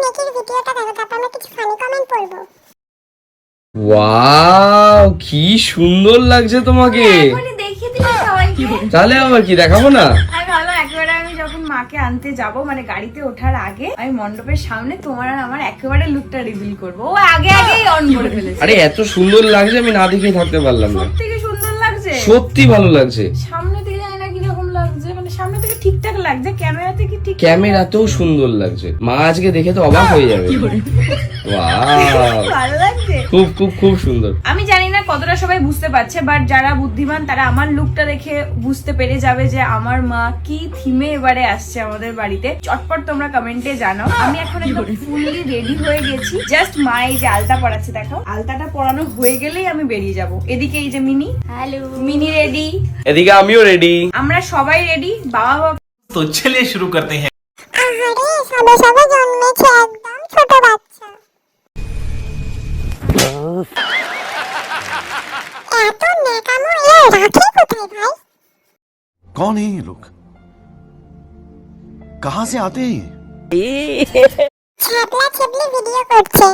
মেকির ভিডিওটা দেখো, তারপর আমি কিছু ফানি কমেন্ট পড়বো। ওয়াও, কি সুন্দর লাগছে তোমাকে। এখনই দেখিয়ে দিলে সবাইকে। তাহলে আবার কি দেখাবো না? আমি ভাবলাম একেবারে আমি যখন মাকে আনতে যাব, মানে গাড়িতে ওঠার আগে আমি মণ্ডপের সামনে তোমার আর আমার একেবারে লুকটা রিভিল করবো। ও আগে আগেই অন করে ফেলেছে। আরে এত সুন্দর লাগছে, আমি না দেখেই থাকতে পারলাম না। সত্যি কি সুন্দর লাগছে। সত্যি ভালো লাগছে। সামনে থেকে জানি না কিরকম লাগছে, মানে সামনে থেকে ঠিকঠাক লাগছে, ক্যামেরাতে কি ঠিক? ক্যামেরাতেও সুন্দর লাগছে। মা আজকে দেখে তো অবাক হয়ে যাবে। ওয়াও, ভালো লাগছে। খুব খুব খুব সুন্দর। আমি জানি না কতটা সবাই বুঝতে পারছে, বাট যারা বুদ্ধিমান তারা আমার লুকটা দেখে বুঝতে পেরে যাবে যে আমার মা কি থিমে এবারে আসছে আমাদের বাড়িতে। চটপট তোমরা কমেন্টে জানাও। আমি এখন একদম ফুললি রেডি হয়ে গেছি। জাস্ট মা এই যে আলতা পরাচ্ছে, দেখো আলতাটা পরানো হয়ে গেলেই আমি বেরিয়ে যাব। এদিকে এই যে মিনি, হ্যালো মিনি রেডি, এদিকে আমিও রেডি। আমরা সবাই রেডি। বাবা तो चलिए शुरू करते हैं। আহারে, সবে সবে জন্মেছে একদম ছোট বাচ্চা। এত নেকামো এ রাখে কোথায় ভাই? कौन है ये लोग? कहां से आते हैं ये? ছ্যাবলা ছ্যাবলি ভিডিও করছে।